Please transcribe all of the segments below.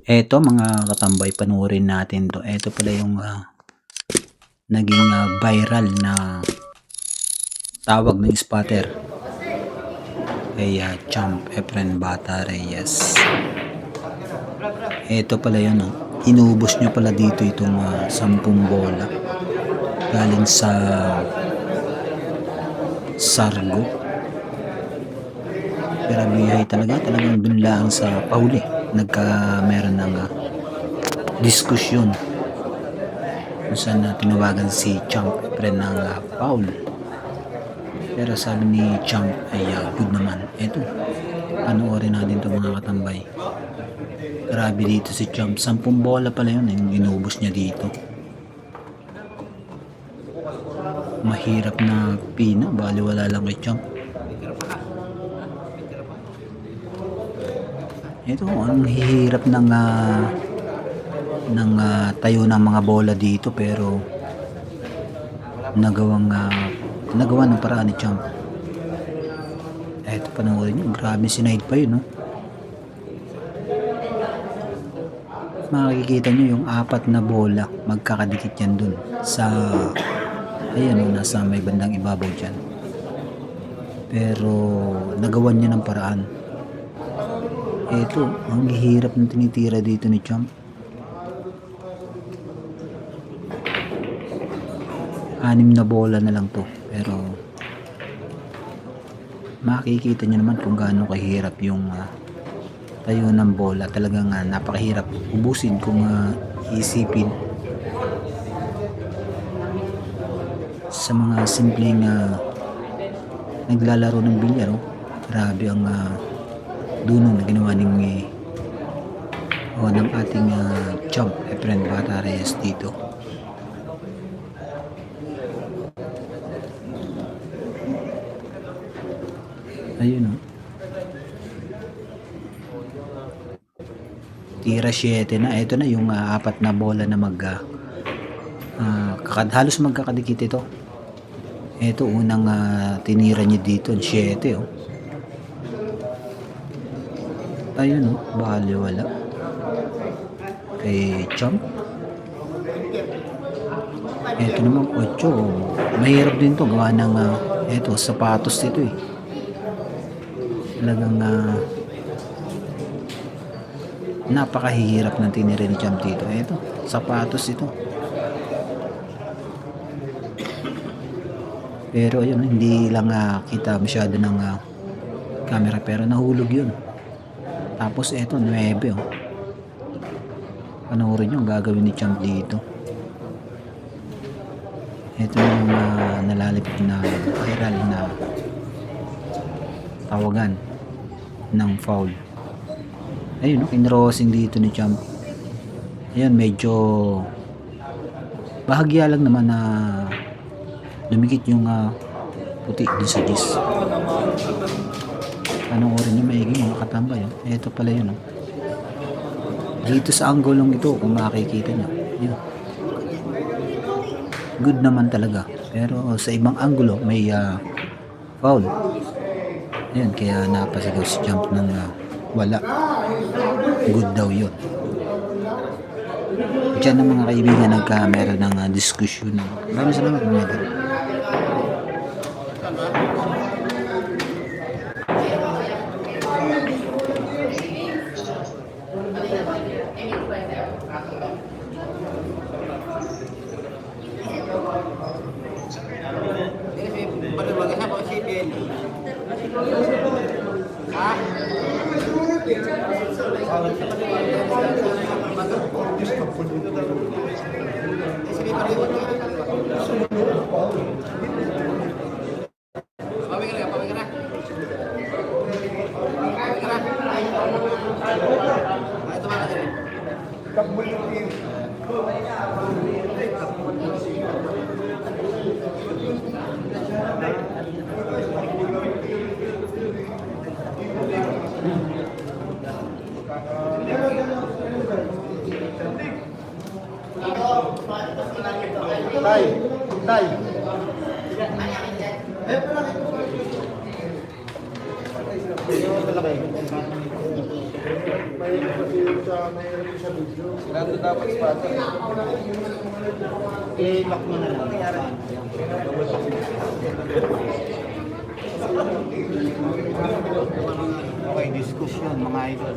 Eto mga katambay, panoorin natin 'to. Eto pala yung, naging, viral na tawag ng spotter kay, Champ Efren Bata Reyes. Eto pala yun, oh. Inubos niya pala dito itong, 10 bola galing sa Sargo. Pero biyahe talagang dun lang sa pauli meron ng, diskusyon kung saan tinawagan si Champ Efren ng, foul. Pero sabi ni Champ ay good naman. Eto, panoorin natin 'to mga katambay. Grabe dito si Champ, 10 bola pala yun yung inubos niya dito. Mahirap na pina, baliwala lang kay Champ. Ito, ang hihirap ng tayo ng mga bola dito, pero nagawa ng paraan ni Champ. Eto, panoorin nyo, grabe sinide pa yun, no? Makikita nyo yung 4 na bola, magkakadikit yan dun sa, ayan, nasa may bandang ibabaw dyan. Pero nagawa niya ng paraan. Eto, ang hirap ng tinitira dito ni Champ. 6 na bola na lang to, pero makikita niyo naman kung gaano kahirap yung tayo ng bola. Talagang napakahirap ubusin kung isipin sa mga simpleng naglalaro ng bilyar. Grabe ang dunong na ginawa ng ating Champ Efren Bata Reyes dito. Ayun, tira 7 na. Ito na yung 4 na bola na halos magkakadikit ito. Ito unang tinira niya dito, 7, oh. Ayun, baliwala kay Champ. Ito naman 8. Mahirap din to gawa ng ito, sapatos ito, eh. Talagang napakahirap ng tinira ni Champ dito. Ito, sapatos ito. Pero ayun, hindi lang kita masyado ng camera, pero nahulog yun. Tapos eto, 9, oh. Panoorin nyo ang gagawin ni Champ dito. Ito yung nalalapit na viral na tawagan ng foul. Ayun, no, kinrossing dito ni Champ. Ayun, medyo bahagya lang naman na dumikit yung puti dun sa gis. Panoorin nyo maigi mga katambay, oh. Ito pala yun, oh. Dito sa anggulong ito, kung makikita nyo, yun, good naman talaga. Pero sa ibang anggulo may foul. Ayan, kaya napasigaw si Champ ng wala. Good daw yun. Diyan ng mga kaibigan meron ng diskusyon. Maraming salamat mga idol. Tay. May sa video. Nando dapat sponsor. I-lock mo na lang. Okay, diskusyon mga idol.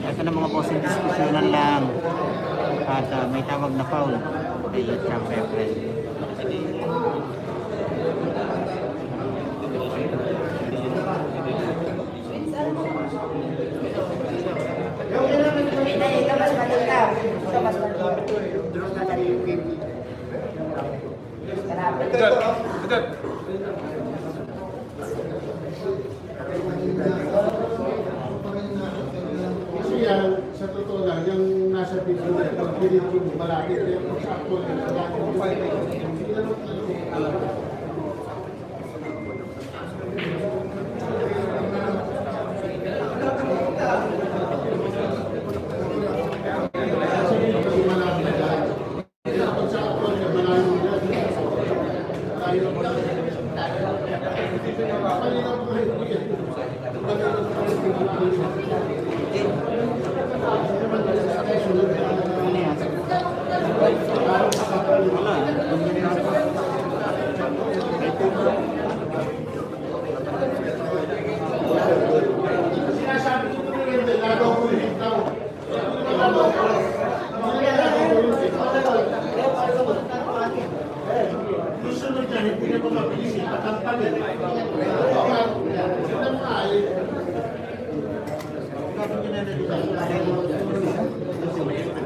Ito na mga bossing, diskusyonan lang at may tawag na foul kay Champ Efren. Kasi yan, sa totoo lang, yung nasa video na pag pinito mo, malapit na yung sa actual na Susunod na, hindi na ko mabilis, ipatampalin. Sabi niyo na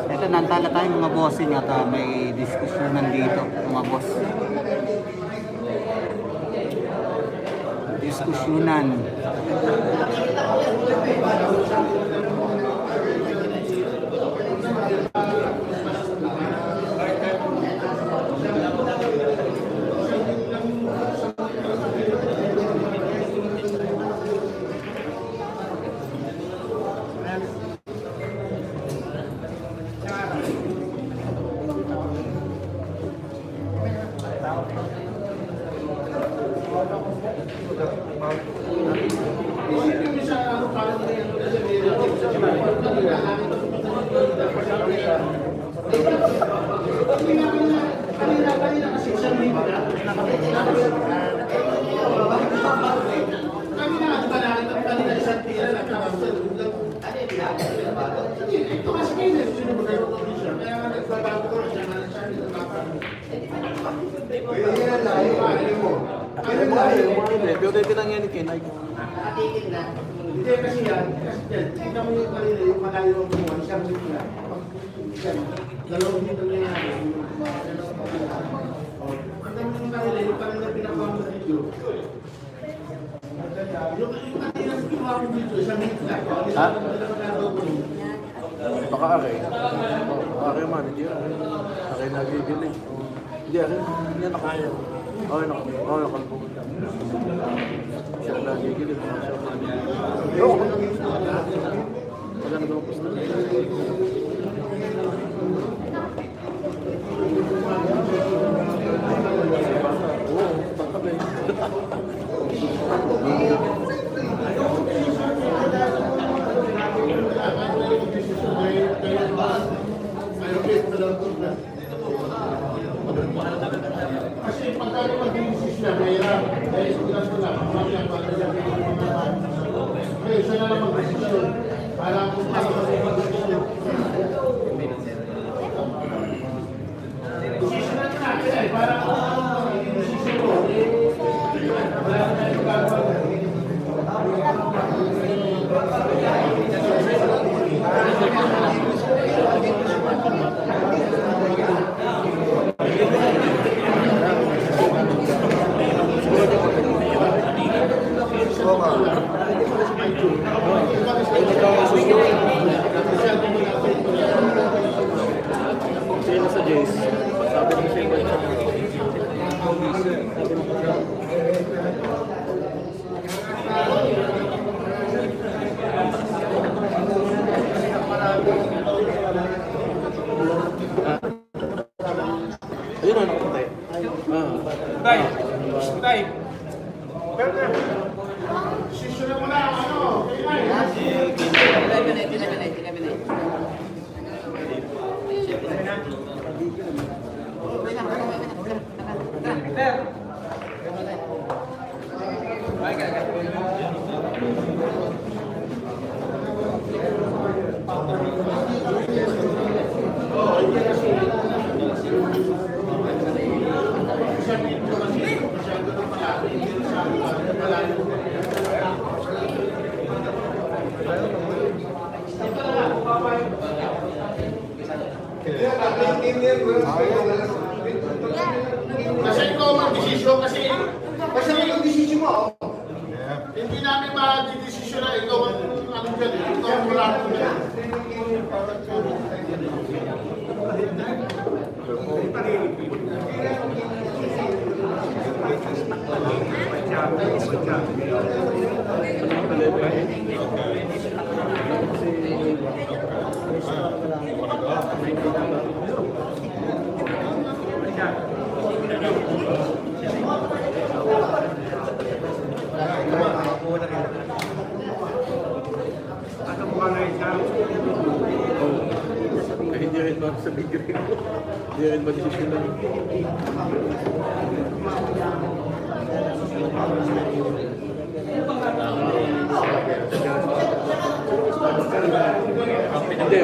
Ito, nantala tayo mga bossing at may diskusyon nandito mga boss. Diskusyonan. Hindi kasi yan, tingnan mo yung kanina, yung malayo ang buwan, siyang bigla. Dalawang dito na yan. Tingnan mo yung kanila, yung kanina pinagawa mo sa video. Yung kanina ginawa mo dito, isang bigla. Ha? Baka akin. Akin manager. Akin nagigiling. Hindi, akin. Hindi nakaya. Okay, nakalpo. Siya nagigiling. Siya manager. Wala na gawapos na. Oo, baka ba Kasi pagkano mag-iisis na, mahirap. Dahil sulat ko lang, mamaya pagkakita ng mga bata. Kaya isa na lang mag-desisyon. Para kung paano mag-desisyon. Desisyon natin natin eh. Para kung mag-desisyon ko, wala na tayo gagawa. sila sa Jace? Sabi mo siya ba siya? Ayun na, nakapatay. Tay! Tay! Desisyon na mo na, ano? Kasi ikaw mag-desisyon kasi yung desisyon mo. Hindi namin ma-desisyon na ikaw ang ano dyan. Ikaw ang wala ko dyan. Hindi rin ba sa big ring? Hindi rin ba decision na? Hindi,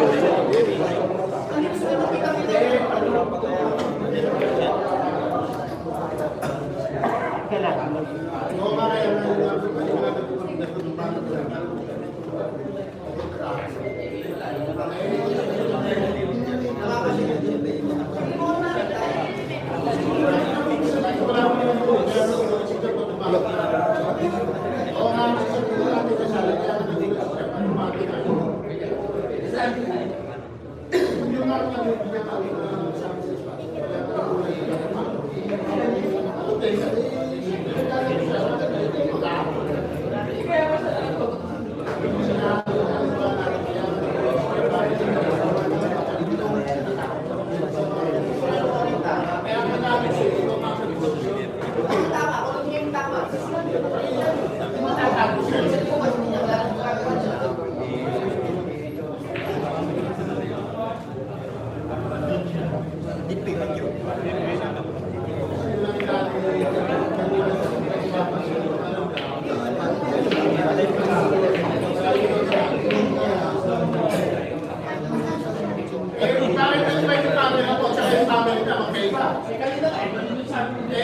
Bakit kasi ba yung camera ko tsaka yung camera na magkaiba?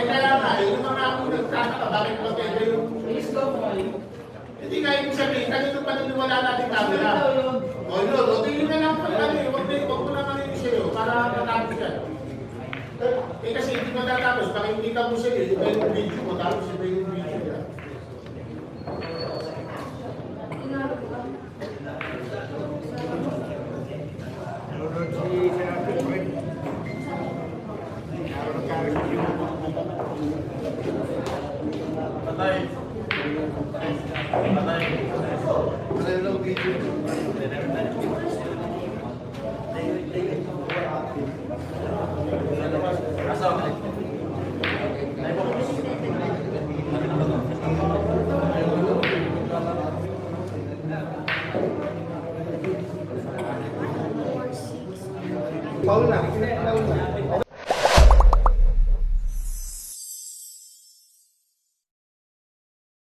Kaya nga, yung mga ako nagtataka, bakit magkaiba yung... Hindi nga yung sabihin, kanino paniniwala natin camera? O yun, o tingin na lang pala eh, huwag mo naman yung sa'yo para matapos yan. Eh kasi hindi matatapos, baka hindi ka mo sa'yo, iba yung video mo, tapos iba yung video niya. Paul na.